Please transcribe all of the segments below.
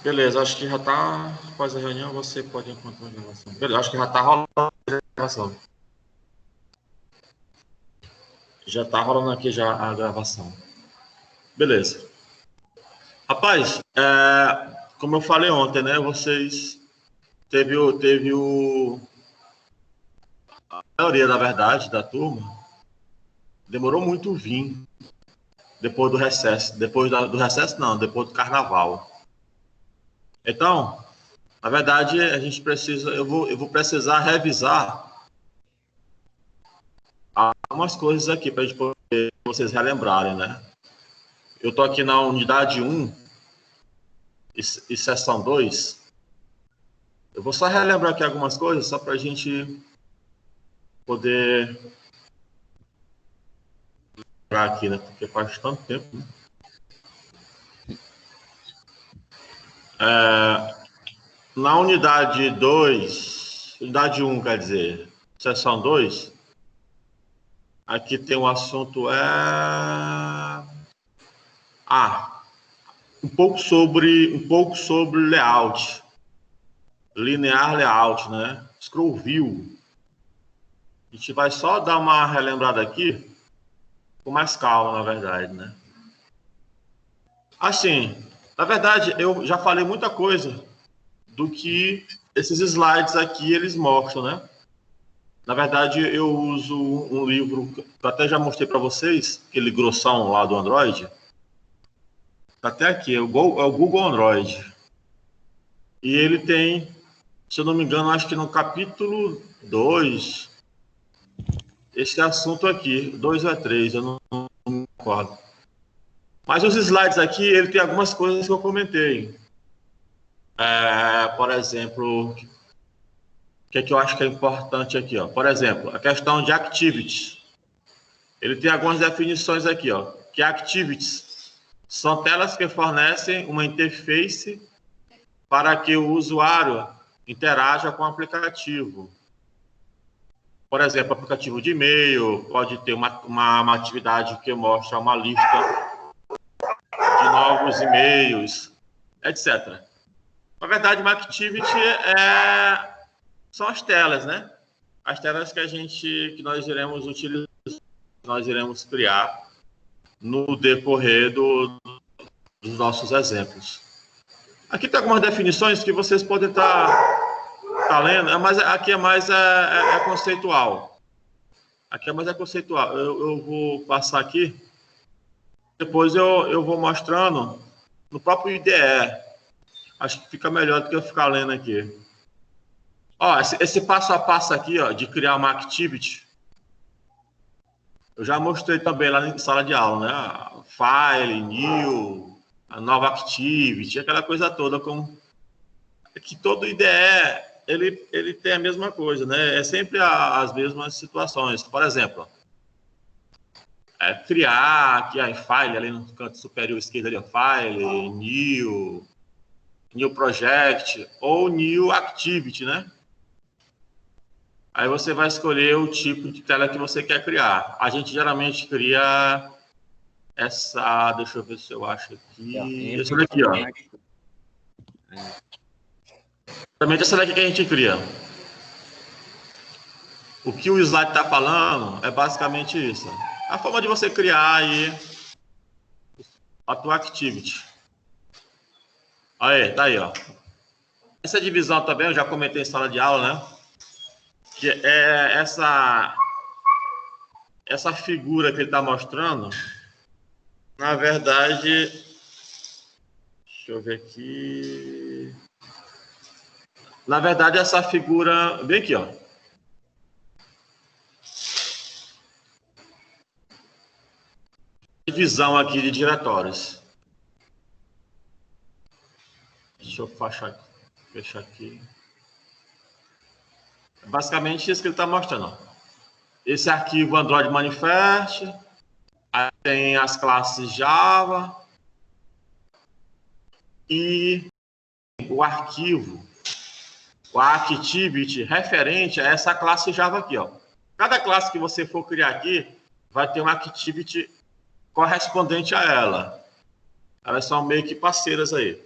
Beleza, acho que já está. Após a reunião, você pode encontrar a gravação. Beleza, acho que já está rolando a gravação. Já está rolando aqui já a gravação. Beleza. Rapaz, como eu falei ontem, né? Vocês teve a maioria, da verdade, da turma demorou muito vir depois do recesso. Do recesso, não, depois do carnaval. Então, na verdade, a gente precisa, eu vou precisar revisar algumas coisas aqui para vocês relembrarem, né? Eu estou aqui na unidade 1 e seção 2. Eu vou só relembrar aqui algumas coisas, só para a gente poder lembrar aqui, né? Porque faz tanto tempo, né? Na unidade 2, unidade 1, quer dizer, seção 2, aqui tem um assunto, um pouco sobre layout, linear layout, né? Scroll view. A gente vai só dar uma relembrada aqui, com mais calma, na verdade, né? Assim, na verdade, eu já falei muita coisa do que esses slides aqui eles mostram, né? Na verdade, eu uso um livro que eu até já mostrei para vocês, aquele grossão lá do Android. Tá até aqui, é o Google Android. E ele tem, se eu não me engano, acho que no capítulo 2, esse assunto aqui, 2 ou 3, eu não me recordo. Mas os slides aqui, ele tem algumas coisas que eu comentei. Por exemplo, o que é que eu acho que é importante aqui, ó? Por exemplo, a questão de activities. Ele tem algumas definições aqui, ó. Que activities são telas que fornecem uma interface para que o usuário interaja com o aplicativo. Por exemplo, aplicativo de e-mail, pode ter uma atividade que mostra uma lista de novos e-mails, etc. Na verdade, uma activity são as telas, né? As telas que nós iremos utilizar, nós iremos criar no decorrer dos nossos exemplos. Aqui tem algumas definições que vocês podem estar lendo, mas aqui é mais conceitual. Aqui é mais conceitual. Eu vou passar aqui, depois eu vou mostrando no próprio IDE. Acho que fica melhor do que eu ficar lendo aqui. Ó, esse passo a passo aqui, ó, de criar uma activity, eu já mostrei também lá na sala de aula, né? File, new, a nova activity, aquela coisa toda, como que todo IDE ele tem a mesma coisa, né? É sempre as mesmas situações. Por exemplo, criar aqui em file, ali no canto superior esquerdo ali, file, new project ou new activity, né? Aí você vai escolher o tipo de tela que você quer criar. A gente geralmente cria essa, deixa eu ver se eu acho aqui, essa daqui, ó. Geralmente essa daqui que a gente cria. O que o slide está falando é basicamente isso. A forma de você criar aí a tua activity. Aí, tá aí, ó. Essa divisão também, eu já comentei em sala de aula, né? Que é essa figura que ele está mostrando, na verdade, deixa eu ver aqui. Na verdade, essa figura, bem aqui, ó. Divisão aqui de diretórios. Deixa eu fechar aqui. É basicamente isso que ele está mostrando, ó. Esse arquivo Android Manifest, aí tem as classes Java e o arquivo, o activity referente a essa classe Java aqui, ó. Cada classe que você for criar aqui vai ter uma activity correspondente a ela. Elas são meio que parceiras aí.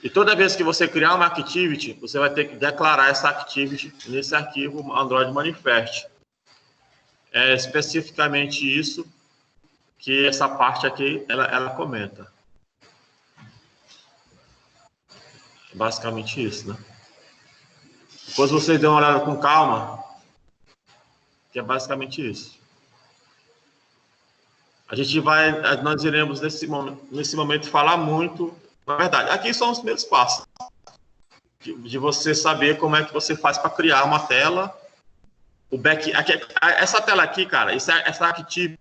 E toda vez que você criar uma activity, você vai ter que declarar essa activity nesse arquivo Android Manifest. É especificamente isso que essa parte aqui, ela comenta. Basicamente isso, né? Depois vocês dêem uma olhada com calma, que é basicamente isso. Nós iremos nesse momento falar muito, na verdade, aqui são os primeiros passos, de você saber como é que você faz para criar uma tela, essa tela aqui, cara, essa activity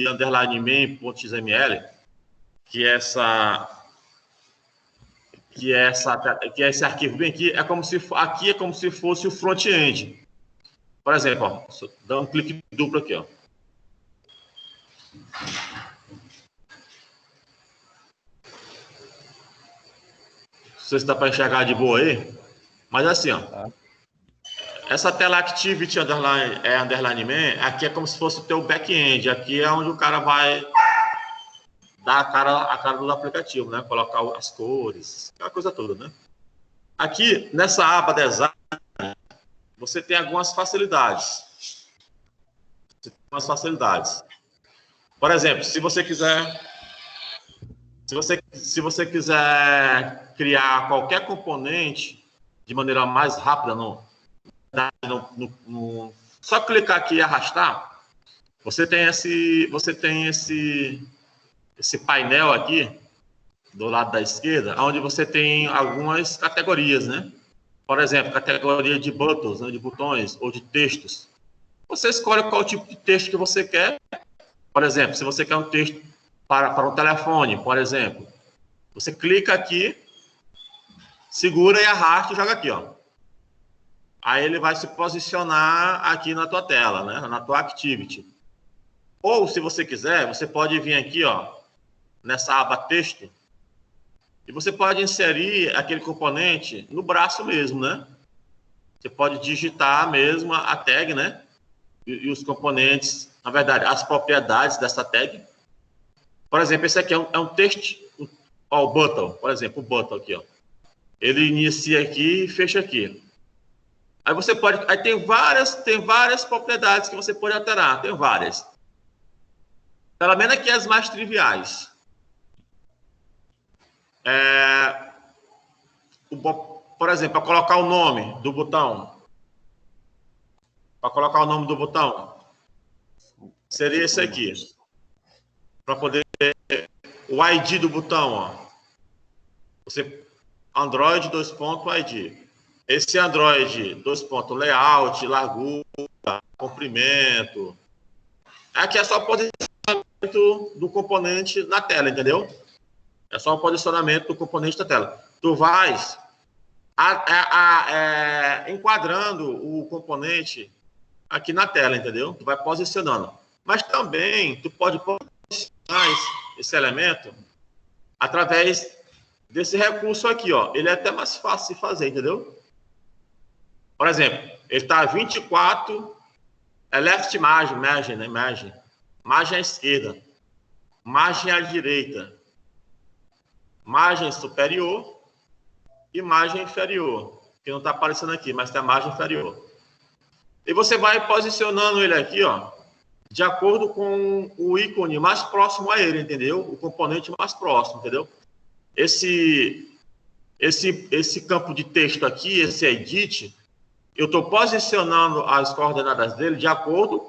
underline main.xml, que é esse arquivo bem aqui, é como se fosse o front-end. Por exemplo, ó, dá um clique duplo aqui, ó. Não sei se dá para enxergar de boa aí, mas assim, ó. Essa tela Activity underline main, aqui é como se fosse o teu back-end. Aqui é onde o cara vai dar a cara do aplicativo, né? Colocar as cores, aquela coisa toda, né? Aqui, nessa aba Design, você tem algumas facilidades. Por exemplo, se você quiser criar qualquer componente de maneira mais rápida, só clicar aqui e arrastar, você tem esse painel aqui do lado da esquerda, onde você tem algumas categorias, né? Por exemplo, categoria de buttons, né, de botões ou de textos. Você escolhe qual tipo de texto que você quer. Por exemplo, se você quer um texto para um telefone, por exemplo, você clica aqui, segura e arrasta e joga aqui, ó. Aí ele vai se posicionar aqui na tua tela, né? Na tua Activity. Ou, se você quiser, você pode vir aqui, ó, nessa aba texto, e você pode inserir aquele componente no braço mesmo, né? Você pode digitar mesmo a tag, né? E os componentes, na verdade, as propriedades dessa tag. Por exemplo, esse aqui é um texto, ó, o button, por exemplo, o button aqui, ó. Ele inicia aqui e fecha aqui. Aí você pode, aí tem várias propriedades que você pode alterar, tem várias. Pelo menos aqui as mais triviais. Por exemplo, para colocar o nome do botão. Seria esse aqui. Para poder o ID do botão, ó. Você Android .id. Esse Android layout, largura, comprimento. Aqui é só o posicionamento do componente na tela, entendeu? É só o posicionamento do componente na tela. Tu vais enquadrando o componente aqui na tela, entendeu? Tu vai posicionando. Mas também tu pode posicionar esse elemento através desse recurso aqui, ó. Ele é até mais fácil de fazer, entendeu? Por exemplo, ele está 24, left margin, né? Margem à esquerda, margem à direita, margem superior e margem inferior, que não está aparecendo aqui, mas tem a margem inferior. E você vai posicionando ele aqui, ó, de acordo com o ícone mais próximo a ele, entendeu? O componente mais próximo, entendeu? Esse campo de texto aqui, esse edit, eu estou posicionando as coordenadas dele de acordo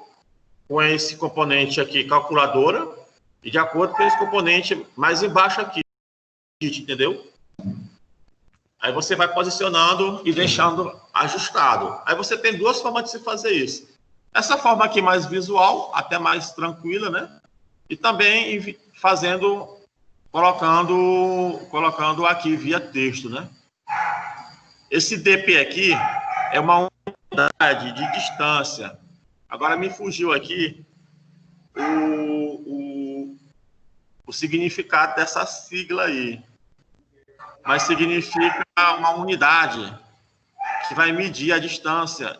com esse componente aqui, calculadora, e de acordo com esse componente mais embaixo aqui, entendeu? Aí você vai posicionando e deixando ajustado. Aí você tem duas formas de se fazer isso. Essa forma aqui mais visual, até mais tranquila, né? E também colocando aqui via texto, né? Esse DP aqui é uma unidade de distância. Agora me fugiu aqui o significado dessa sigla aí. Mas significa uma unidade que vai medir a distância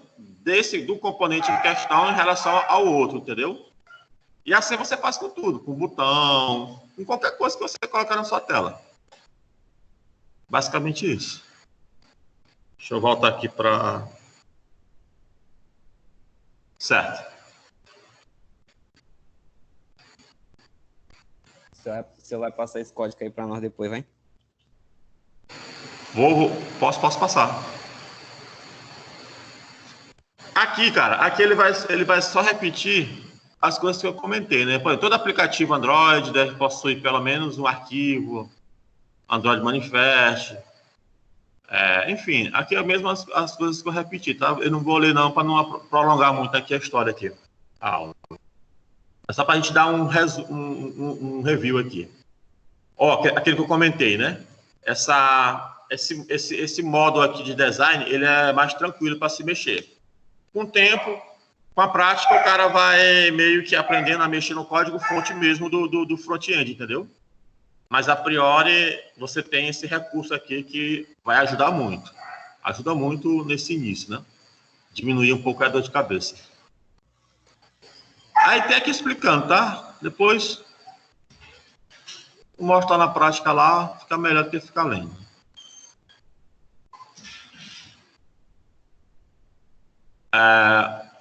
do componente em questão em relação ao outro, entendeu? E assim você faz com tudo, com botão, com qualquer coisa que você colocar na sua tela. Basicamente isso. Deixa eu voltar aqui para... Certo. Você vai passar esse código aí para nós depois, vai? Posso passar. Aqui, cara, aqui ele vai só repetir as coisas que eu comentei, né? Por exemplo, todo aplicativo Android deve possuir pelo menos um arquivo Android Manifest. Enfim, aqui é mesmo as coisas que eu repeti, tá? Eu não vou ler não, para não prolongar muito aqui a história aqui. A aula. É só para a gente dar um review aqui. Ó, aquele que eu comentei, né? Esse modo aqui de design, ele é mais tranquilo para se mexer. Com o tempo, com a prática, o cara vai meio que aprendendo a mexer no código fonte mesmo do front-end, entendeu? Mas, a priori, você tem esse recurso aqui que vai ajudar muito. Ajuda muito nesse início, né? Diminuir um pouco a dor de cabeça. Aí tem aqui explicando, tá? Depois, mostrar na prática lá, fica melhor do que ficar lendo.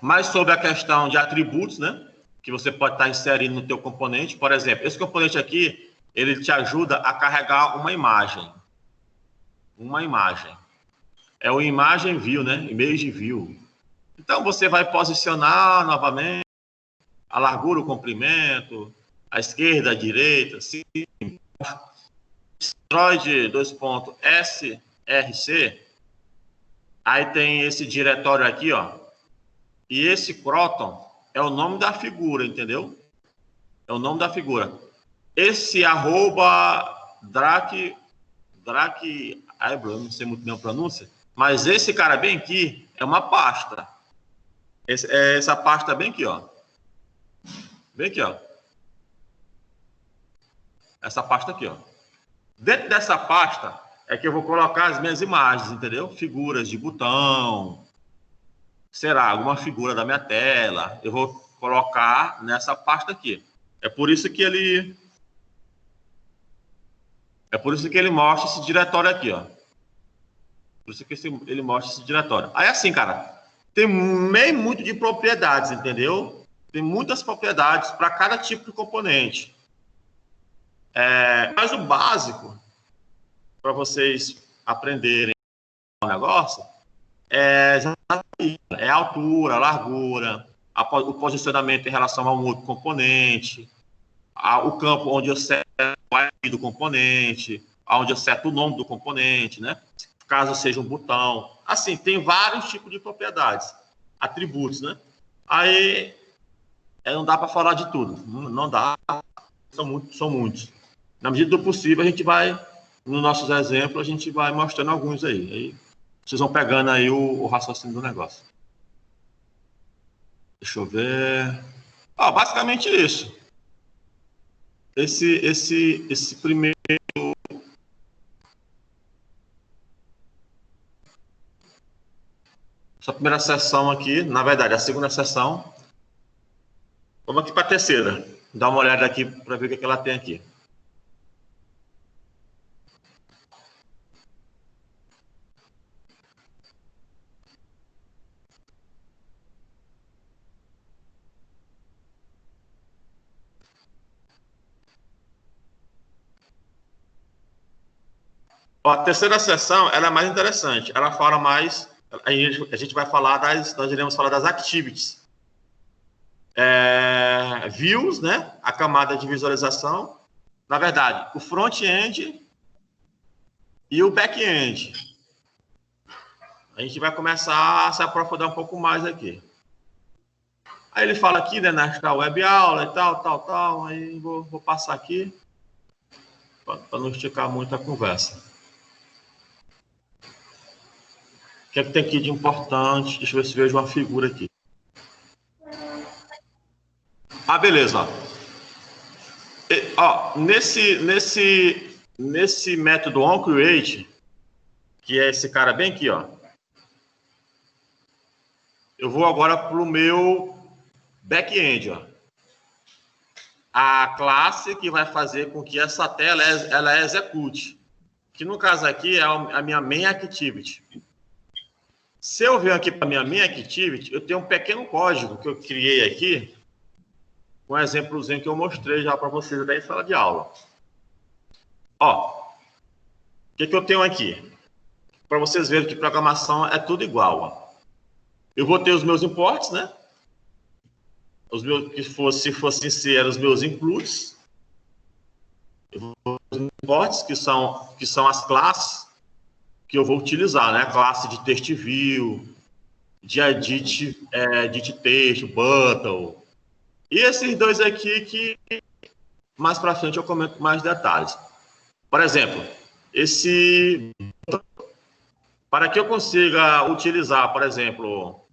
Mais sobre a questão de atributos, né? Que você pode estar inserindo no teu componente. Por exemplo, esse componente aqui, ele te ajuda a carregar uma imagem. Uma imagem. É o imagem view, né? Image view. Então, você vai posicionar novamente a largura, o comprimento, a esquerda, a direita, assim. Android 2.src. Aí tem esse diretório aqui, ó. E esse Croton é o nome da figura, entendeu? É o nome da figura. Esse @Drake, eu não sei muito bem a pronúncia, mas esse cara bem aqui é uma pasta. Essa pasta bem aqui, ó. Bem aqui, ó. Essa pasta aqui, ó. Dentro dessa pasta é que eu vou colocar as minhas imagens, entendeu? Figuras de botão, será alguma figura da minha tela, eu vou colocar nessa pasta aqui. É por isso que ele mostra esse diretório aqui, ó. Por isso que ele mostra esse diretório. Aí assim, cara, tem meio muito de propriedades, entendeu? Tem muitas propriedades para cada tipo de componente. Mas o básico, para vocês aprenderem o negócio, é a altura, a largura, o posicionamento em relação a um outro componente, o campo onde eu seto o ID do componente, onde eu seto o nome do componente, né? Caso seja um botão. Assim, tem vários tipos de propriedades, atributos, né? Aí, não dá para falar de tudo, não dá, são muitos. Na medida do possível, a gente vai, nos nossos exemplos, a gente vai mostrando alguns aí vocês vão pegando aí o raciocínio do negócio. Deixa eu ver. Basicamente isso. Esse primeiro... Essa primeira sessão aqui, na verdade, a segunda sessão. Vamos aqui para a terceira. Dá uma olhada aqui para ver o que ela tem aqui. A terceira sessão, ela é mais interessante. Ela fala mais... A gente vai falar nós iremos falar das activities. Views, né? A camada de visualização. Na verdade, o front-end e o back-end. A gente vai começar a se aprofundar um pouco mais aqui. Aí ele fala aqui, né, nesta web aula e tal. Aí vou passar aqui para não esticar muito a conversa. O que é que tem aqui de importante? Deixa eu ver se vejo uma figura aqui. Beleza. Nesse método onCreate, que é esse cara bem aqui, ó. Eu vou agora para o meu back-end, ó. A classe que vai fazer com que essa tela ela execute. que no caso aqui é a minha main activity. Se eu venho aqui para a minha main activity, eu tenho um pequeno código que eu criei aqui, um exemplozinho que eu mostrei já para vocês daí em sala de aula. Ó, o que eu tenho aqui? Para vocês verem que programação é tudo igual. Ó. Eu vou ter os meus imports, né? Os meus, se fossem ser, eram os meus includes. Eu vou ter os imports, que são as classes que eu vou utilizar, né? Classe de text view, de edit texto, button. E esses dois aqui que mais para frente eu comento mais detalhes. Por exemplo, para que eu consiga utilizar, por exemplo,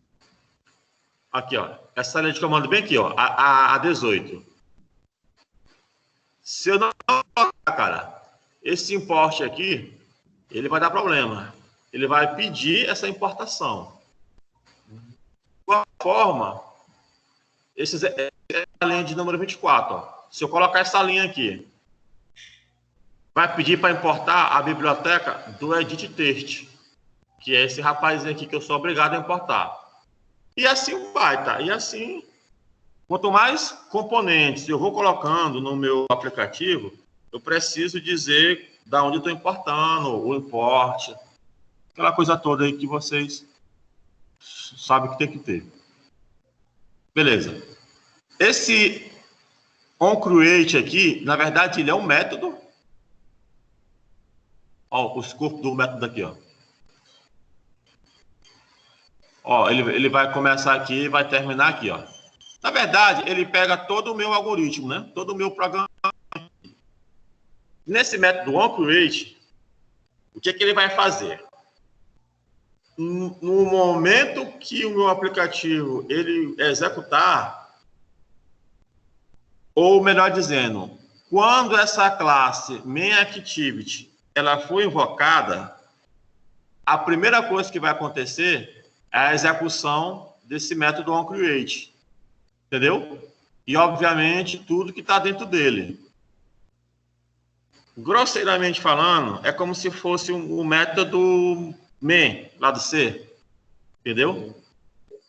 aqui, ó, essa linha de comando bem aqui, ó, a 18. Se eu não colocar, cara, esse import aqui, ele vai dar problema. Ele vai pedir essa importação. De qualquer forma, essa é a linha de número 24. Ó. Se eu colocar essa linha aqui, vai pedir para importar a biblioteca do edit text, que é esse rapazinho aqui que eu sou obrigado a importar. E assim vai, tá? E assim, quanto mais componentes eu vou colocando no meu aplicativo, eu preciso dizer da onde eu estou importando, o import, aquela coisa toda aí que vocês sabem que tem que ter. Beleza. Esse onCreate aqui, na verdade, ele é um método. Ó, o escopo do método aqui, ó. Ó, ele vai começar aqui e vai terminar aqui, ó. Na verdade, ele pega todo o meu algoritmo, né? Todo o meu programa. Nesse método onCreate, o que ele vai fazer? No momento que o meu aplicativo ele executar, ou melhor dizendo, quando essa classe MainActivity ela for invocada, a primeira coisa que vai acontecer é a execução desse método onCreate. Entendeu? E, obviamente, tudo que está dentro dele. Grosseiramente falando, é como se fosse um método main, lá do C. Entendeu?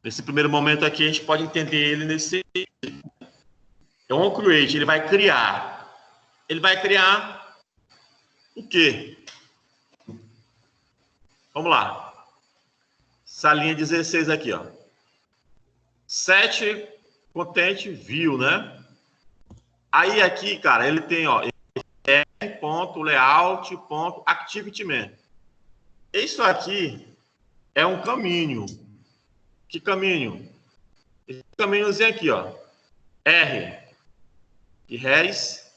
Nesse primeiro momento aqui, a gente pode entender ele nesse... É onCreate, ele vai criar. Ele vai criar o quê? Vamos lá. Essa linha 16 aqui, ó. Set content view, né? Aí aqui, cara, ele tem, ó, r.layout.activityMain. Isso aqui é um caminho. Que caminho? Esse caminhozinho aqui, ó. R. De res.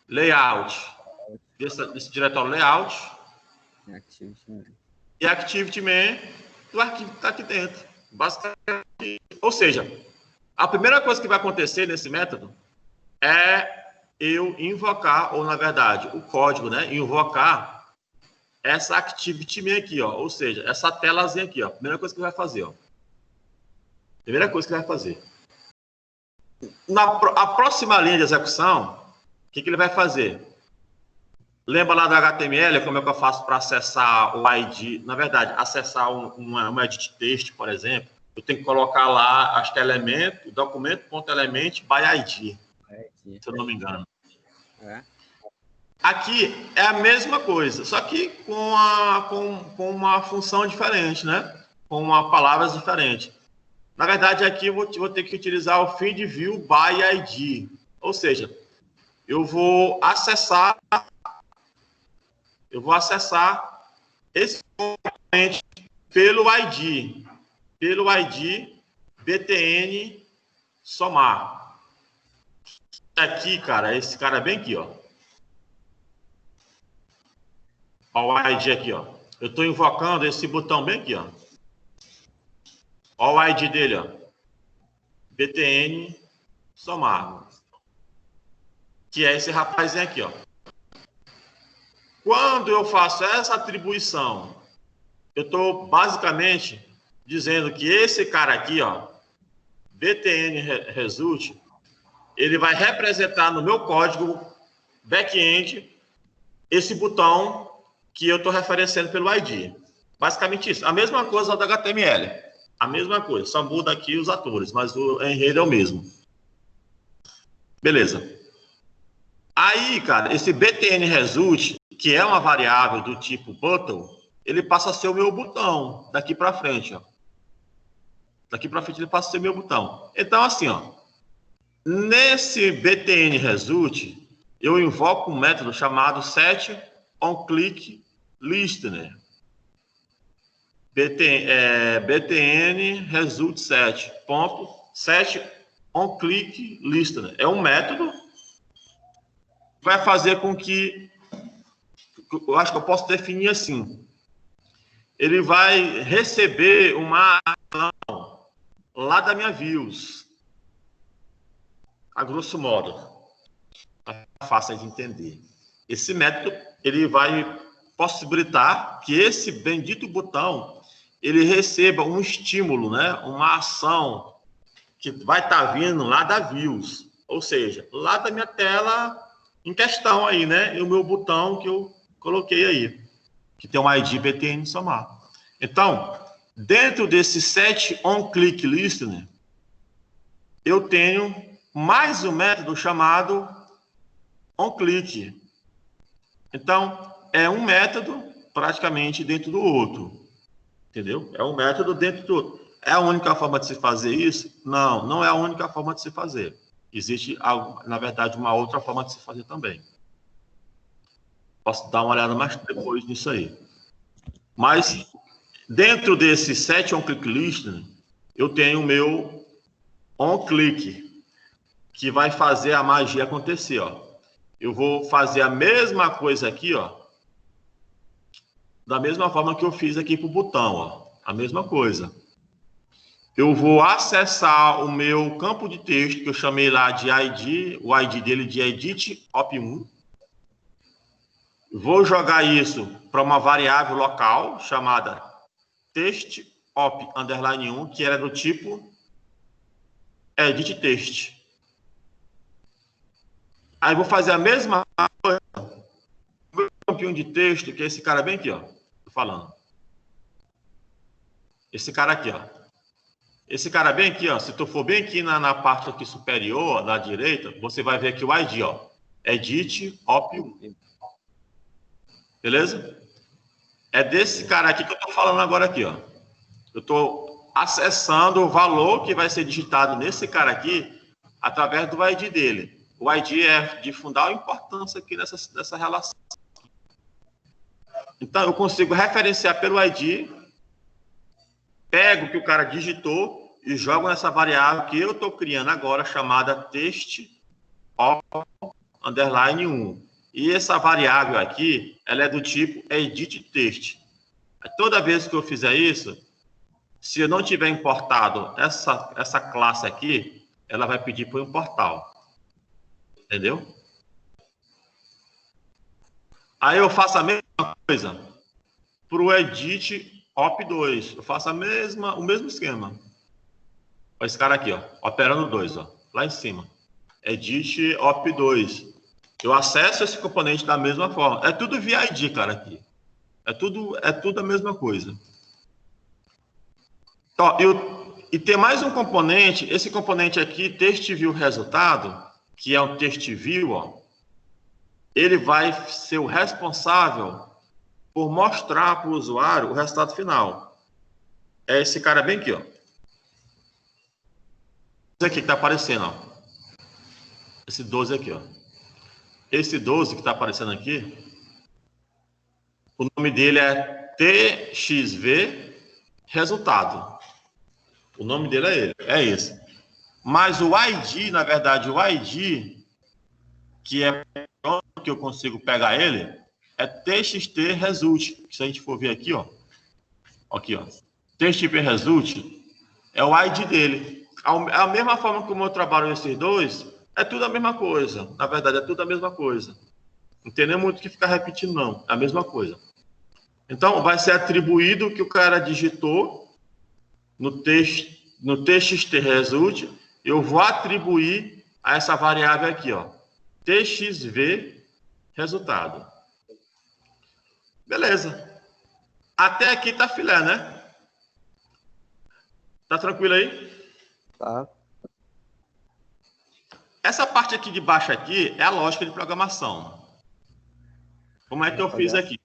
Layout. Desse diretório layout. E ActivityMain do arquivo que está aqui dentro. Basicamente. Ou seja, a primeira coisa que vai acontecer nesse método é eu invocar, ou na verdade, o código, né? Invocar essa ActivityMain aqui, ó. Ou seja, essa telazinha aqui, ó. Primeira coisa que vai fazer, ó. Primeira coisa que vai fazer. A próxima linha de execução, o que ele vai fazer? Lembra lá do HTML, como é que eu faço para acessar o ID? Na verdade, acessar um edit text, por exemplo, eu tenho que colocar lá, acho que é elemento, documento.element by ID, se eu não me engano. Aqui é a mesma coisa, só que com uma função diferente, né? Com uma palavras diferente. Na verdade, aqui eu vou ter que utilizar o feed view by ID. Ou seja, eu vou acessar esse componente pelo ID btn somar. Aqui, cara, esse cara bem aqui, ó. Ó, o ID aqui, ó. Eu estou invocando esse botão bem aqui, ó. Ó o ID dele, ó. btn somar. Que é esse rapazinho aqui, ó. Quando eu faço essa atribuição, eu estou basicamente dizendo que esse cara aqui, ó, btn result, ele vai representar no meu código back-end esse botão que eu estou referenciando pelo ID. Basicamente isso. A mesma coisa do HTML. A mesma coisa, só muda aqui os atores, mas o enredo é o mesmo. Beleza. Aí, cara, esse btn result, que é uma variável do tipo button, ele passa a ser o meu botão daqui para frente, ó. Daqui para frente ele passa a ser meu botão. Então, assim, ó, nesse btn result, eu invoco um método chamado setOnClickListener. btn result setOnClickListener. É um método que vai fazer com que, eu acho que eu posso definir assim, ele vai receber uma ação lá da minha views, a grosso modo, fácil de entender. Esse método, ele vai possibilitar que esse bendito botão, ele receba um estímulo, né? Uma ação que vai estar vindo lá da views, ou seja, lá da minha tela em questão aí, né? E o meu botão que eu coloquei aí, que tem um ID btn somar. Então, dentro desse setOnClickListener, eu tenho mais um método chamado onClick. Então, é um método praticamente dentro do outro. Entendeu? É um método dentro do outro. É a única forma de se fazer isso? Não, não é a única forma de se fazer. Existe, na verdade, uma outra forma de se fazer também. Posso dar uma olhada mais depois nisso aí. Mas, dentro desse setOnClickListener, eu tenho o meu onClick, que vai fazer a magia acontecer, ó. Eu vou fazer a mesma coisa aqui, ó, da mesma forma que eu fiz aqui para o botão, ó, a mesma coisa. Eu vou acessar o meu campo de texto, que eu chamei lá de ID, o ID dele de edit op1. Vou jogar isso para uma variável local chamada textOp_1, que era do tipo edit text. Aí vou fazer a mesma coisa com o campinho de texto, que é esse cara bem aqui, ó. Tô falando. Esse cara aqui, ó. Esse cara bem aqui, ó. Se tu for bem aqui na parte aqui superior, da direita, você vai ver aqui o ID, ó. Edit op1. Beleza? É desse cara aqui que eu tô falando agora aqui, ó. Eu tô acessando o valor que vai ser digitado nesse cara aqui através do ID dele. O ID é de fundamental importância aqui nessa relação. Então, eu consigo referenciar pelo ID, pego o que o cara digitou e jogo nessa variável que eu estou criando agora, chamada textOp_1. E essa variável aqui, ela é do tipo edit text. Toda vez que eu fizer isso, se eu não tiver importado essa classe aqui, ela vai pedir para eu importar. Entendeu? Aí eu faço a mesma coisa para o edit op2. Eu faço o mesmo esquema. Olha esse cara aqui, ó, operando 2, ó, lá em cima. Edit op2. Eu acesso esse componente da mesma forma. É tudo via ID, cara, aqui. É tudo a mesma coisa. Então, e tem mais um componente. Esse componente aqui, textViewResultado, que é um textView, ó, ele vai ser o responsável por mostrar para o usuário o resultado final. É esse cara bem aqui, ó. Esse aqui que está aparecendo, ó. Esse 12 aqui, ó. Esse 12 que está aparecendo aqui, o nome dele é TXV resultado. O nome dele é esse. Mas o ID, na verdade, o ID, que é que eu consigo pegar ele, é TXT result. Se a gente for ver aqui, ó. Aqui, ó. TXT result é o ID dele. A mesma forma como eu trabalho esses dois, é tudo a mesma coisa. Na verdade, é tudo a mesma coisa. Não tem nem muito que ficar repetindo, não. É a mesma coisa. Então, vai ser atribuído o que o cara digitou no TXT result. Eu vou atribuir a essa variável aqui, ó. TXV resultado. Beleza. Até aqui tá filé, né? Tá tranquilo aí? Tá. Essa parte aqui de baixo aqui é a lógica de programação. Como é que eu fiz aqui?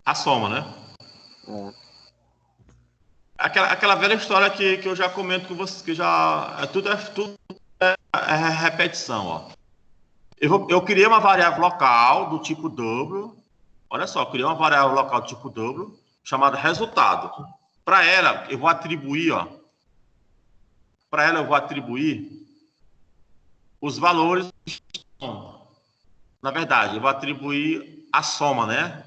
A soma, né? Aquela velha história que eu já comento com vocês, que já tudo é repetição, ó. Eu criei uma variável local do tipo W. Olha só, eu criei uma variável local do tipo W chamada resultado. Para ela, eu vou atribuir, ó. Para ela, eu vou atribuir os valores. Na verdade, eu vou atribuir a soma, né?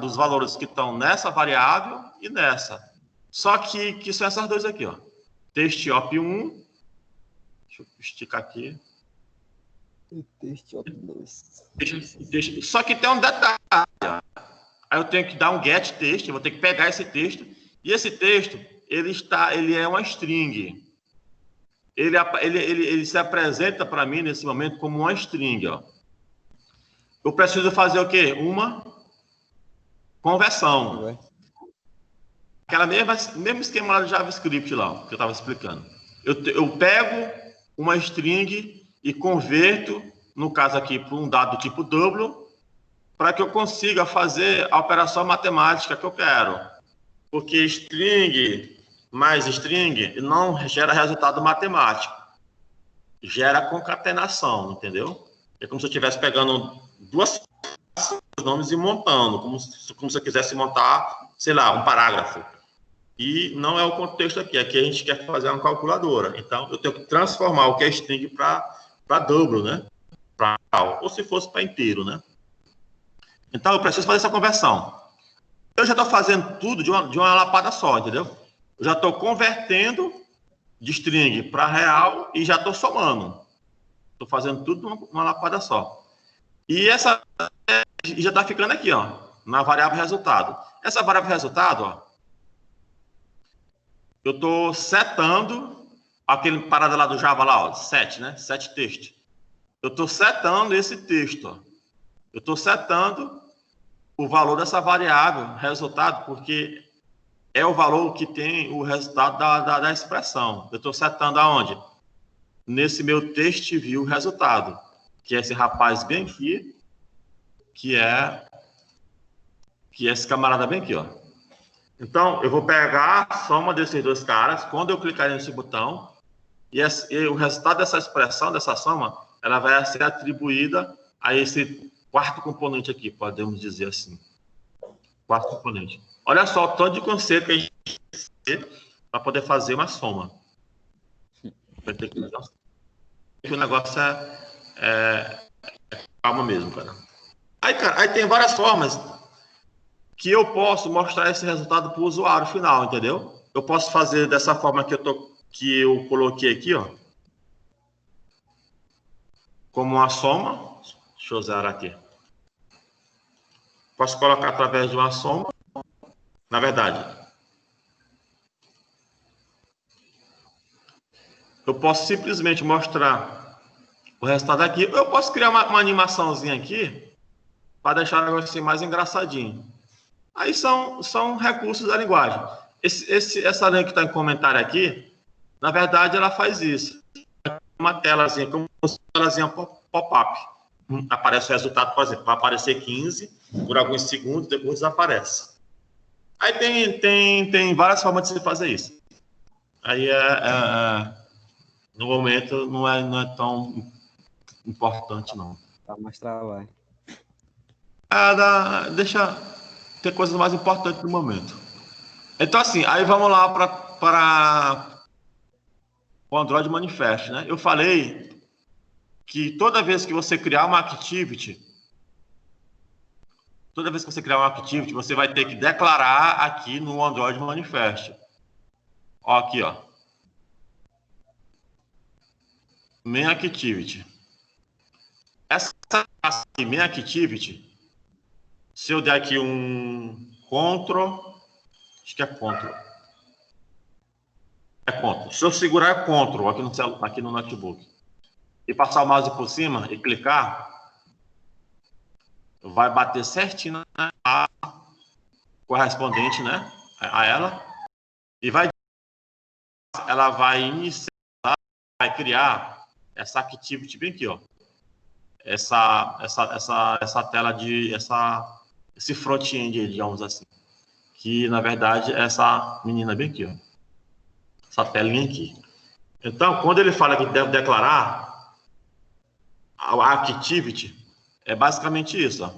Dos valores que estão nessa variável e nessa. Só que são essas duas aqui, ó. Teste op1. Deixa eu esticar aqui. Teste op2. Só que tem um detalhe. Aí eu tenho que dar um get texto, eu vou ter que pegar esse texto. E esse texto, ele é uma string. Ele se apresenta para mim nesse momento como uma string, ó. Eu preciso fazer o quê? Uma conversão. Aquela mesmo esquema lá do JavaScript lá, ó, que eu estava explicando. Eu pego uma string e converto, no caso aqui, para um dado do tipo W, para que eu consiga fazer a operação matemática que eu quero. Porque string mais string não gera resultado matemático. Gera concatenação, entendeu? É como se eu estivesse pegando duas nomes e montando, como se eu quisesse montar, sei lá, um parágrafo. E não é o contexto aqui. Aqui a gente quer fazer uma calculadora. Então, eu tenho que transformar o que é string para W, né? Ou se fosse para inteiro, né? Então, eu preciso fazer essa conversão. Eu já estou fazendo tudo de uma lapada só, entendeu? Eu já estou convertendo de string para real e já estou somando. Estou fazendo tudo numa lapada só. E essa já está ficando aqui, ó, na variável resultado. Essa variável resultado, ó, eu estou setando aquele parada lá do Java lá, ó, set, né? Set texto. Eu estou setando esse texto, ó. Eu estou setando o valor dessa variável resultado, porque é o valor que tem o resultado da expressão. Eu estou setando aonde? Nesse meu test view resultado, que é esse rapaz bem aqui, que é esse camarada bem aqui, ó. Então, eu vou pegar a soma desses dois caras, quando eu clicar nesse botão, e o resultado dessa expressão, dessa soma, ela vai ser atribuída a esse quarto componente aqui, podemos dizer assim. Quarto componente. Olha só o tanto de conceito que a gente tem para poder fazer uma soma. Vai ter que o negócio é calma mesmo, cara. Aí tem várias formas que eu posso mostrar esse resultado para o usuário final, entendeu? Eu posso fazer dessa forma que eu coloquei aqui, ó, como uma soma. Deixa eu zerar aqui. Posso colocar através de uma soma. Na verdade, eu posso simplesmente mostrar o resultado aqui. Eu posso criar uma animaçãozinha aqui para deixar o negócio assim mais engraçadinho. Aí são recursos da linguagem. Essa linha que está em comentário aqui, na verdade, ela faz isso. Uma telazinha, como uma telazinha pop-up. Aparece o resultado, por exemplo, vai aparecer 15, por alguns segundos, depois desaparece. Aí tem várias formas de se fazer isso. Aí, no momento, não é tão importante, não. Tá mais trabalho. Deixa ter coisas mais importantes no momento. Então, assim, aí vamos lá para o Android Manifest, né? Eu falei que toda vez que você criar uma activity, você vai ter que declarar aqui no Android Manifest. Ó, aqui, ó. Main Activity. Essa aqui, Main Activity, se eu der aqui um Ctrl, acho que é Ctrl. É Ctrl. Se eu segurar é Ctrl aqui no notebook e passar o mouse por cima e clicar, vai bater certinho na correspondente, né, a ela, e ela vai iniciar, vai criar essa activity bem aqui, ó. Essa tela esse front-end, digamos assim, que na verdade é essa menina bem aqui, ó, essa telinha aqui. Então, quando ele fala que deve declarar a activity, é basicamente isso, ó.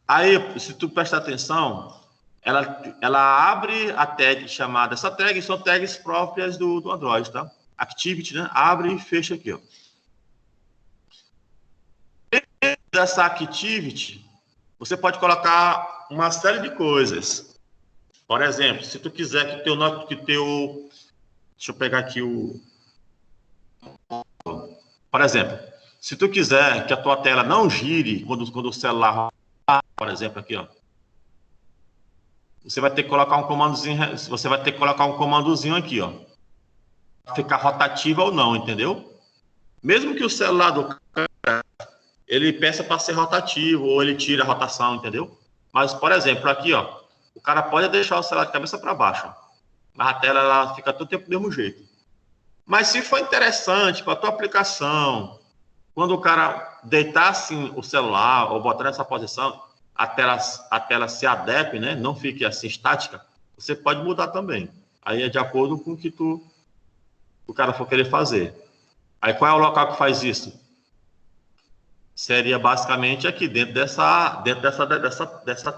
Aí, se tu prestar atenção, ela abre a tag chamada, essa tag são tags próprias do Android, tá? Activity, né? Abre e fecha aqui, ó. Dessa activity, você pode colocar uma série de coisas. Por exemplo, se tu quiser deixa eu pegar aqui por exemplo, se tu quiser que a tua tela não gire quando o celular, por exemplo, aqui, ó, você vai ter que colocar um comandozinho aqui, ó, ficar rotativa ou não, entendeu? Mesmo que o celular do cara, ele peça para ser rotativo ou ele tira a rotação, entendeu? Mas, por exemplo, aqui, ó, o cara pode deixar o celular de cabeça para baixo, ó, mas a tela ela fica todo tempo do mesmo jeito. Mas se for interessante para a tua aplicação, quando o cara deitar assim o celular ou botar nessa posição, a tela se adeque, né? Não fique assim estática, você pode mudar também. Aí é de acordo com o que o cara for querer fazer. Aí qual é o local que faz isso? Seria basicamente aqui, dentro dessa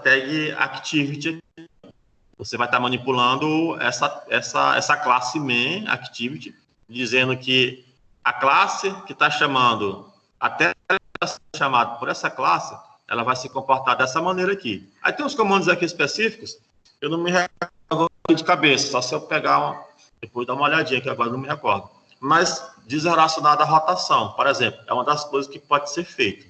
tag activity. Você vai estar manipulando essa classe main activity, dizendo que a classe que está chamando, até chamada por essa classe, ela vai se comportar dessa maneira aqui. Aí tem uns comandos aqui específicos, eu não me recordo de cabeça, só se eu pegar depois dar uma olhadinha, que agora não me recordo. Mas diz relacionado à rotação, por exemplo, é uma das coisas que pode ser feita.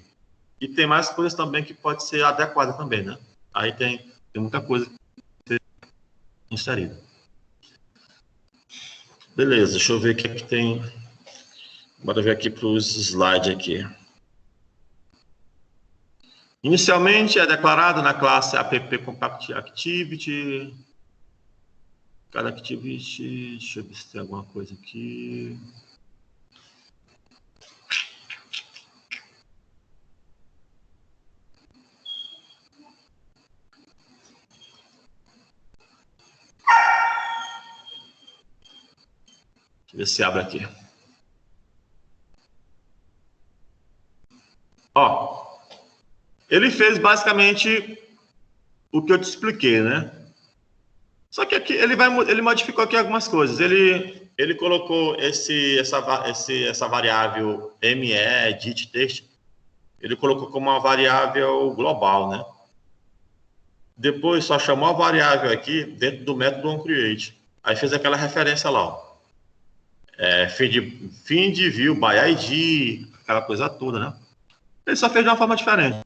E tem mais coisas também que pode ser adequada também, né? Aí tem muita coisa que pode ser inserida. Beleza, deixa eu ver o que é que tem. Bora ver aqui para os slides aqui. Inicialmente é declarado na classe app compact activity. Cada activity, deixa eu ver se tem alguma coisa aqui. Deixa eu ver se abre aqui. Ó, ele fez basicamente o que eu te expliquei, né? Só que aqui ele modificou aqui algumas coisas. Ele colocou essa variável me_edit_text, ele colocou como uma variável global, né? Depois só chamou a variável aqui dentro do método onCreate. Aí fez aquela referência lá, ó. Find view by ID, aquela coisa toda, né? Ele só fez de uma forma diferente.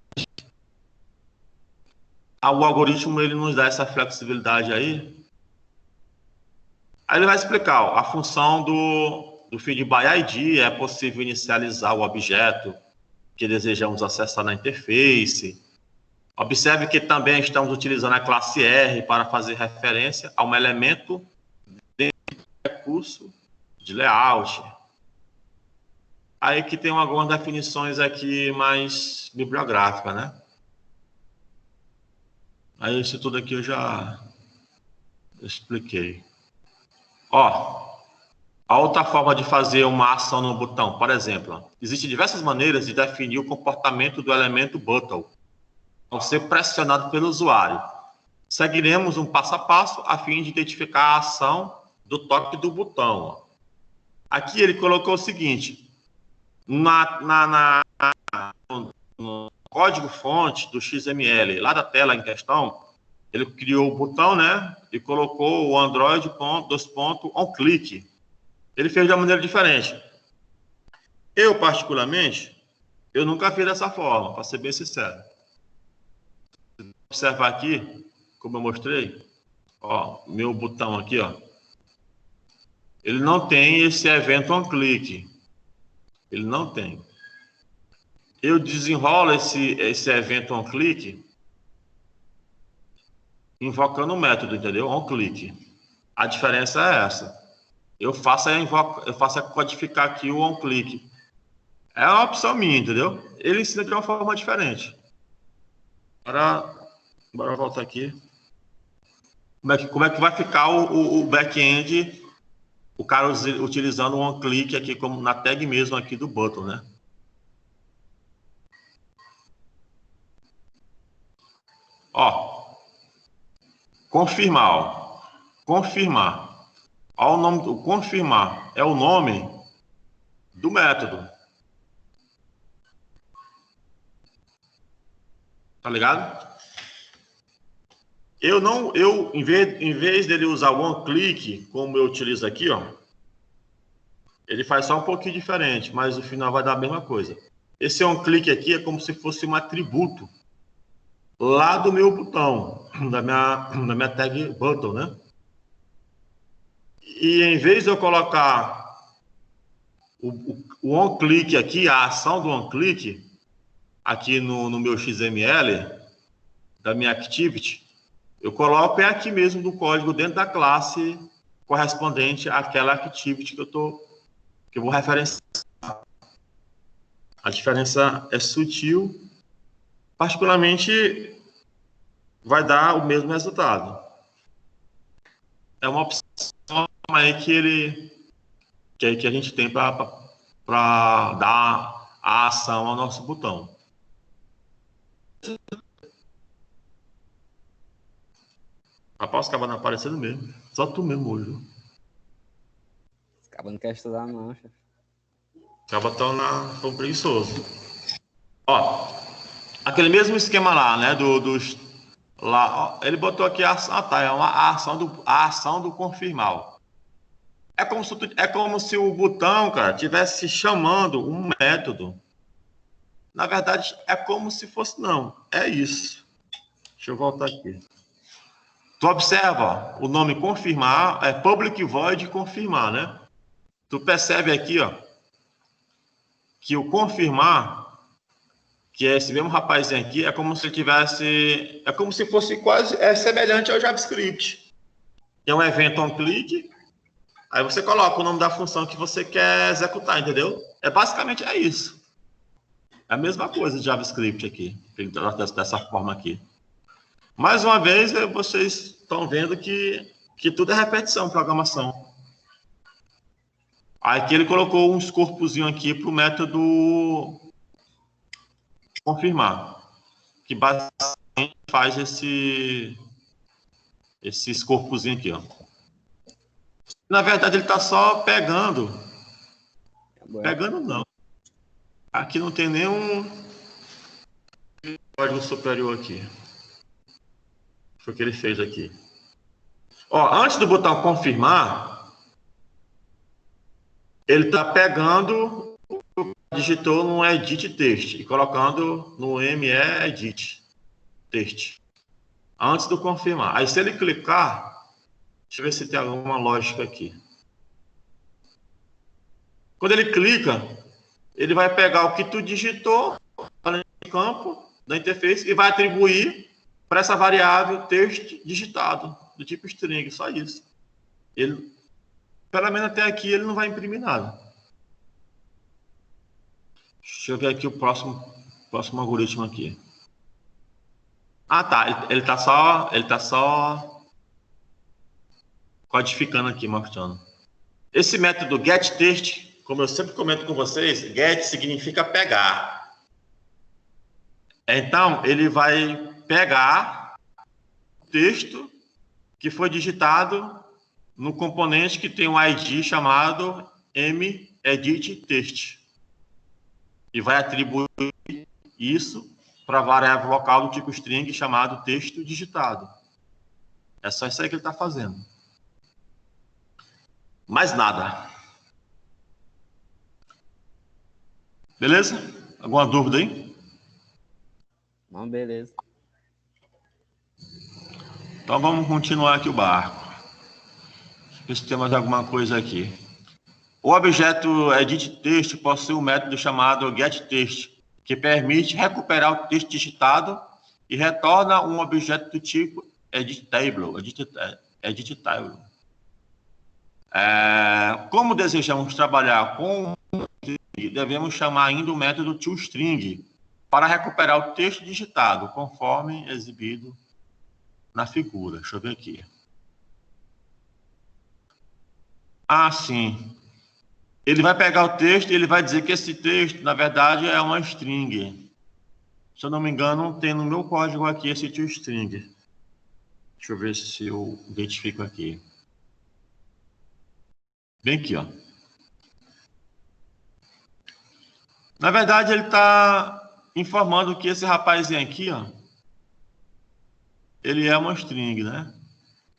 O algoritmo ele nos dá essa flexibilidade aí. Aí ele vai explicar, ó, a função do feed by ID é possível inicializar o objeto que desejamos acessar na interface. Observe que também estamos utilizando a classe R para fazer referência a um elemento dentro do recurso de layout. Aí que tem algumas definições aqui mais bibliográficas, né? Aí isso tudo aqui eu já expliquei. Ó, a outra forma de fazer uma ação no botão, por exemplo, existem diversas maneiras de definir o comportamento do elemento button ao ser pressionado pelo usuário. Seguiremos um passo a passo a fim de identificar a ação do toque do botão. Ó. Aqui ele colocou o seguinte, no código-fonte do XML, lá da tela em questão, ele criou o botão, né, e colocou o Android onClick. Ele fez de uma maneira diferente. Eu, particularmente, eu nunca fiz dessa forma, para ser bem sincero. Observar aqui, como eu mostrei, ó, meu botão aqui, ó, ele não tem esse evento onClick. Ele não tem. eu desenrolo esse evento onClick invocando o método, entendeu? onClick. A diferença é essa. Eu faço codificar aqui o onClick. É uma opção minha, entendeu? Ele ensina de uma forma diferente. Bora voltar aqui. Como é que vai ficar o back-end, o cara utilizando o onClick aqui como na tag mesmo aqui do button, né? Ó, confirmar. Ó, o nome do confirmar é o nome do método. Tá ligado? Em vez dele usar o onClick, como eu utilizo aqui, ó, ele faz só um pouquinho diferente, mas no final vai dar a mesma coisa. Esse onClick aqui é como se fosse um atributo lá do meu botão, da minha tag button, né? E em vez de eu colocar o onClick aqui, a ação do onClick, aqui no meu XML, da minha activity, eu coloco aqui mesmo do código dentro da classe correspondente àquela activity que eu vou referenciar. A diferença é sutil, particularmente vai dar o mesmo resultado. É uma opção aí que a gente tem para dar a ação ao nosso botão. Rapaz, os cabas não aparecendo mesmo. Só tu mesmo hoje. Os cabas não querem estudar, não, chefe. Os cabas tão preguiçosos. Ó, aquele mesmo esquema lá, né? Lá, ó, ele botou aqui a ação do confirmar. É como se o botão, cara, estivesse chamando um método. Na verdade, é como se fosse, não. É isso. Deixa eu voltar aqui. Tu observa, ó, o nome confirmar é public void confirmar, né? Tu percebe aqui, ó, que o confirmar, que é esse mesmo rapazinho aqui, é como se fosse quase semelhante ao JavaScript. É um evento onClick, aí você coloca o nome da função que você quer executar, entendeu? Basicamente é isso. É a mesma coisa de JavaScript aqui, dessa forma aqui. Mais uma vez, vocês estão vendo que tudo é repetição, programação. Aqui ele colocou uns corpozinhos aqui para o método confirmar, que basicamente faz esses corpozinhos aqui, ó. Na verdade, ele está só pegando. Pegando não. Aqui não tem nenhum código superior aqui. Foi o que ele fez aqui. Ó, antes do botão confirmar, ele está pegando o que digitou no edit text e colocando no me edit text. Antes do confirmar. Aí se ele clicar, deixa eu ver se tem alguma lógica aqui. Quando ele clica, ele vai pegar o que tu digitou no campo da interface e vai atribuir para essa variável texto digitado, do tipo string, só isso. Ele, pelo menos até aqui, ele não vai imprimir nada. Deixa eu ver aqui o próximo algoritmo aqui. Ah, tá. Ele tá só codificando aqui, mostrando. Esse método getText, como eu sempre comento com vocês, get significa pegar. Então, ele vai pegar o texto que foi digitado no componente que tem um ID chamado meditText. E vai atribuir isso para a variável local do tipo string chamado texto digitado. É só isso aí que ele está fazendo. Mais nada. Beleza? Alguma dúvida aí? Não, beleza. Então vamos continuar aqui o barco. Ver se tem mais alguma coisa aqui. O objeto editText possui um método chamado getText, que permite recuperar o texto digitado e retorna um objeto do tipo editable. Como desejamos trabalhar com devemos chamar ainda o método toString para recuperar o texto digitado, conforme exibido na figura. Deixa eu ver aqui. Ah, sim. Ele vai pegar o texto e ele vai dizer que esse texto, na verdade, é uma string. Se eu não me engano, tem no meu código aqui esse toString. Deixa eu ver se eu identifico aqui. Bem aqui, ó. Na verdade, ele está informando que esse rapazinho aqui, ó, ele é uma string, né?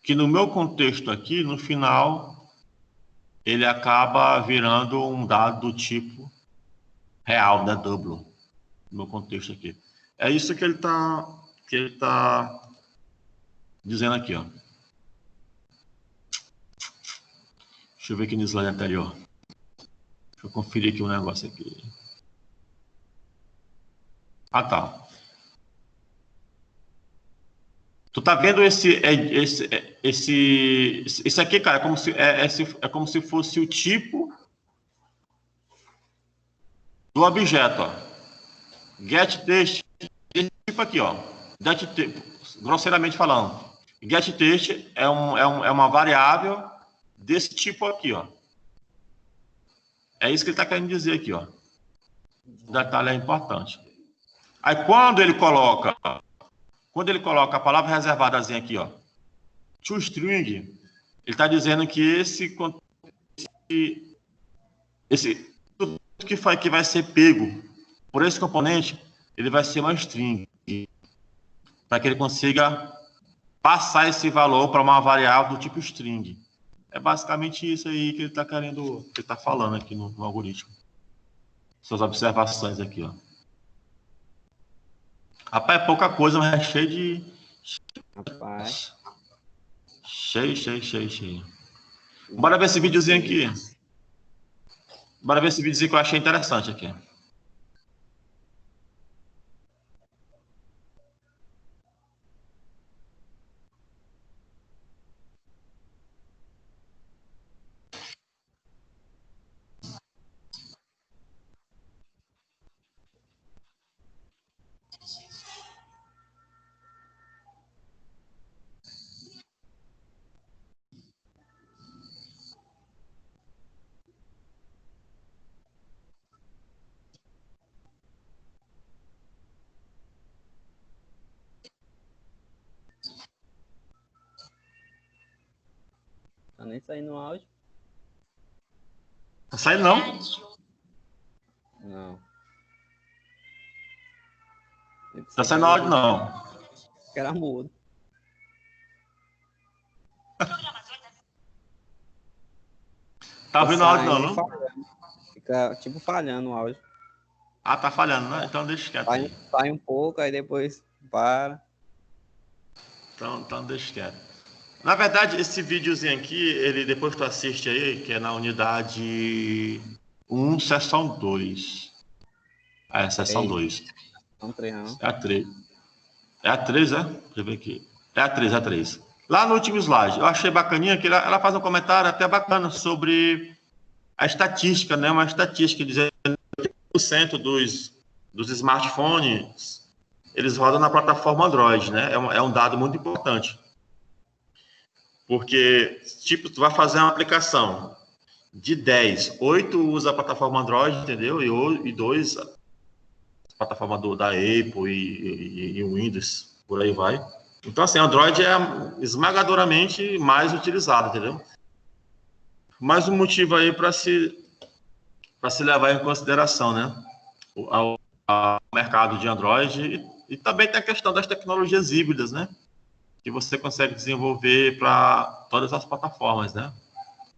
Que no meu contexto aqui, no final, ele acaba virando um dado do tipo real, né? Double. No meu contexto aqui. É isso que ele tá dizendo aqui, ó. Deixa eu ver aqui no slide anterior. Deixa eu conferir aqui um negócio aqui. Ah, tá. Tu tá vendo esse aqui, cara, é como se fosse o tipo do objeto, ó. GetText, esse tipo aqui, ó. Grosseiramente falando, GetText é uma variável desse tipo aqui, ó. É isso que ele está querendo dizer aqui, ó. O detalhe é importante. Aí quando ele coloca a palavra reservadazinha aqui, ó, toString, ele está dizendo que tudo que vai ser pego por esse componente, ele vai ser uma string, para que ele consiga passar esse valor para uma variável do tipo string. É basicamente isso aí que ele está querendo, que ele está falando aqui no algoritmo. Suas observações aqui, ó. Rapaz, é pouca coisa, mas é cheio de... Rapaz. Cheio. Bora ver esse videozinho aqui. Bora ver esse videozinho que eu achei interessante aqui. Tá nem saindo no áudio? Não sai não. Não. Tá saindo áudio não. Que era mudo. Tá ouvindo áudio Saindo não, e não? falhando. Fica tipo falhando o áudio. Ah, tá falhando, né? Então deixa quieto aí. Sai um pouco, aí depois para. Então deixa quieto. Na verdade, esse videozinho aqui, ele depois tu assiste aí, que é na unidade 1, seção 2. É, seção 2. Não treinando. É a 3. É a 3, é? Deixa eu ver aqui. É a 3, é a 3. Lá no último slide, eu achei bacaninha que ela faz um comentário até bacana sobre a estatística, né? Uma estatística dizendo que 30% dos smartphones eles rodam na plataforma Android, né? É um dado muito importante. Porque, tipo, tu vai fazer uma aplicação de 10, 8 usa a plataforma Android, entendeu? E 2 a plataforma da Apple e o Windows, por aí vai. Então, assim, Android é esmagadoramente mais utilizado, entendeu? Mais um motivo aí para se levar em consideração, né? O mercado de Android e também tem a questão das tecnologias híbridas, né? Que você consegue desenvolver para todas as plataformas, né?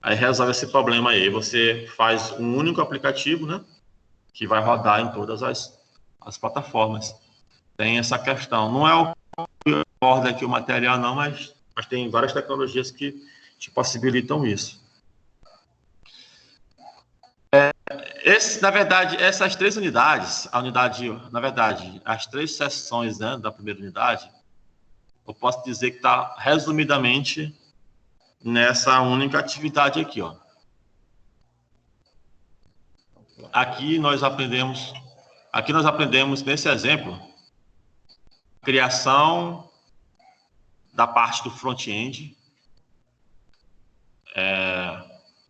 Aí resolve esse problema aí. Você faz um único aplicativo, né? Que vai rodar em todas as plataformas. Tem essa questão. Não é o que aborda aqui o material, não, mas tem várias tecnologias que te possibilitam isso. Na verdade, essas 3 unidades, na verdade, as 3 seções, né, da primeira unidade, eu posso dizer que está resumidamente nessa única atividade aqui, ó. Aqui nós aprendemos nesse exemplo, criação da parte do front-end,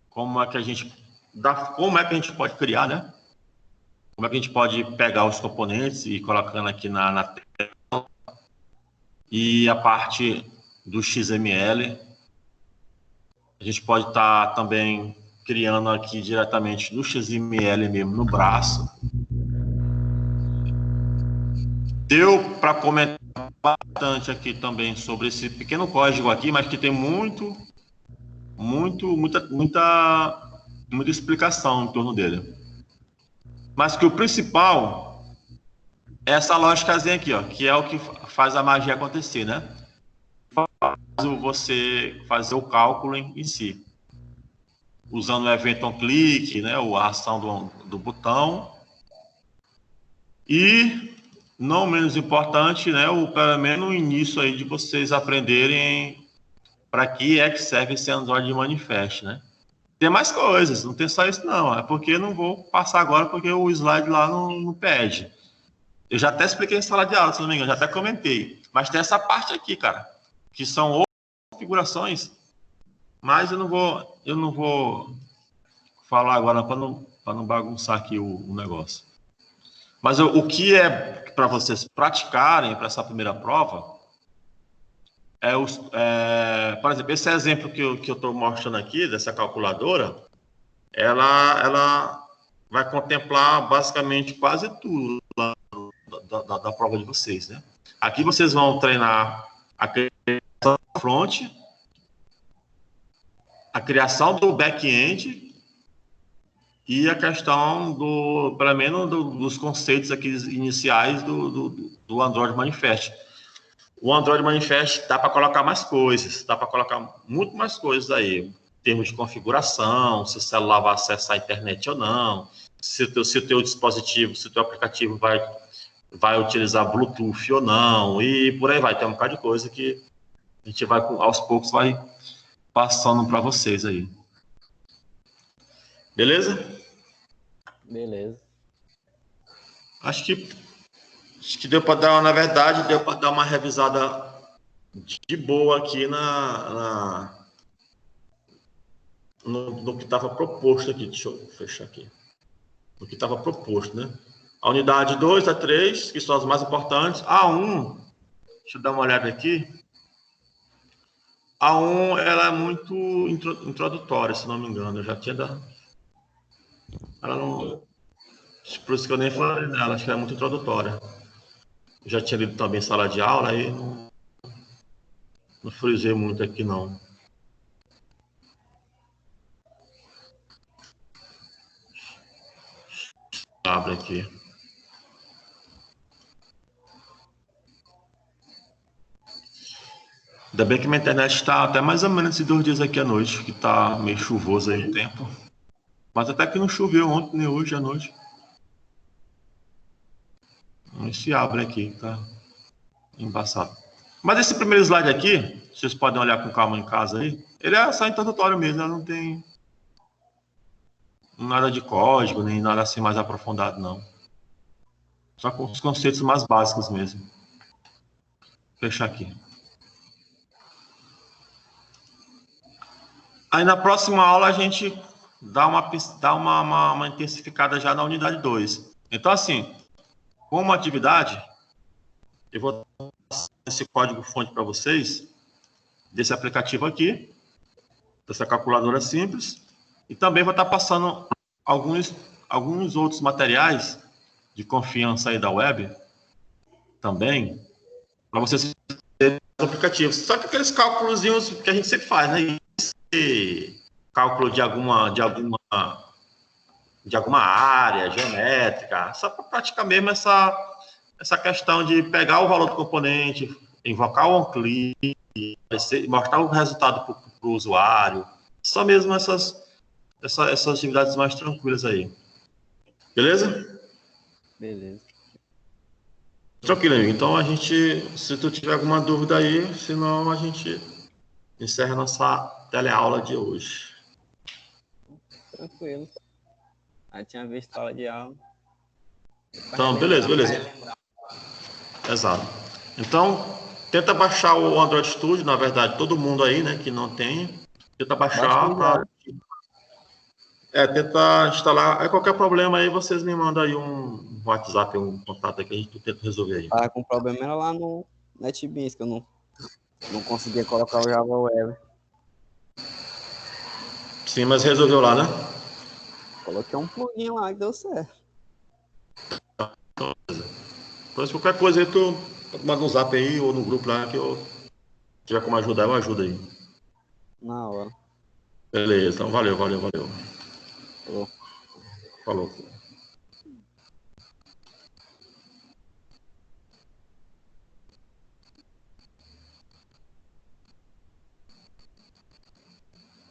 como é que a gente pode criar, né? Como é que a gente pode pegar os componentes e ir colocando aqui na tela. E a parte do XML, a gente pode estar também criando aqui diretamente no XML mesmo, no braço. Deu para comentar bastante aqui também sobre esse pequeno código aqui, mas que tem muita explicação em torno dele. Mas que o principal é essa lógicazinha aqui, ó, que é o que faz a magia acontecer, né? Faz você fazer o cálculo em si. Usando o evento onClick, né, ou a ação do botão. E, não menos importante, né, pelo menos o início aí de vocês aprenderem para que é que serve esse Android Manifest, né? Tem mais coisas, não tem só isso não, é porque eu não vou passar agora porque o slide lá não pede. Eu já até expliquei em sala de aula, se não me engano, já até comentei. Mas tem essa parte aqui, cara, que são outras configurações, mas eu não vou falar agora para não bagunçar aqui o negócio. Mas o que é para vocês praticarem para essa primeira prova por exemplo, esse exemplo que eu estou mostrando aqui, dessa calculadora, ela vai contemplar basicamente quase tudo da prova de vocês, né? Aqui vocês vão treinar a criação do front, a criação do back-end e a questão pelo menos dos conceitos aqui iniciais do Android Manifest. O Android Manifest dá para colocar mais coisas, dá para colocar muito mais coisas aí, em termos de configuração, se o celular vai acessar a internet ou não, se o teu dispositivo, se o teu aplicativo vai utilizar Bluetooth ou não, e por aí vai. Tem um bocado de coisa que a gente vai, aos poucos, vai passando para vocês aí. Beleza? Beleza. Acho que deu para dar, na verdade, deu para dar uma revisada de boa aqui no que estava proposto aqui. Deixa eu fechar aqui. No que estava proposto, né? A unidade 2, a 3, que são as mais importantes. A 1, deixa eu dar uma olhada aqui. A 1, ela é muito introdutória, se não me engano. Eu já tinha dado. Ela não. Por isso que eu nem falei dela, acho que ela é muito introdutória. Eu já tinha lido também sala de aula, aí não frisei muito aqui, não. Abre aqui. Ainda bem que minha internet está até mais ou menos esses 2 dias aqui à noite, que está meio chuvoso aí o tempo. Mas até que não choveu ontem, nem hoje à noite. Se abre aqui, tá embaçado. Mas esse primeiro slide aqui, vocês podem olhar com calma em casa aí, ele é só introdutório mesmo, não tem nada de código, nem nada assim mais aprofundado, não. Só com os conceitos mais básicos mesmo. Vou fechar aqui. Aí na próxima aula a gente dá uma intensificada já na unidade 2. Então, assim, como atividade, eu vou dar esse código-fonte para vocês, desse aplicativo aqui, dessa calculadora simples, e também vou estar passando alguns outros materiais de confiança aí da web, também, para vocês terem os aplicativos. Só que aqueles cálculos que a gente sempre faz, né? Esse cálculo de alguma área geométrica, só para praticar mesmo essa questão de pegar o valor do componente, invocar o onClick, mostrar o resultado para o usuário, só mesmo essas atividades mais tranquilas aí. Beleza? Beleza. Tranquilo, amigo. Então a gente, se tu tiver alguma dúvida aí, senão a gente encerra nossa teleaula de hoje. Tranquilo. Aí tinha visto sala de aula. Então, beleza. Exato. Então, tenta baixar o Android Studio, na verdade, todo mundo aí, né, que não tem, tenta baixar Baixei já. tenta instalar. Aí qualquer problema aí, vocês me mandam aí um WhatsApp, um contato aí que a gente tenta resolver aí. Tava com problema era lá no NetBeans, que eu não conseguia colocar o Java Web. Sim, mas resolveu lá, né? Coloquei um plugin lá que deu certo. Então, se qualquer coisa aí, tu manda um zap aí ou no grupo lá que eu tiver como ajudar, eu ajudo aí. Na hora. Beleza, então valeu. Falou. Falou.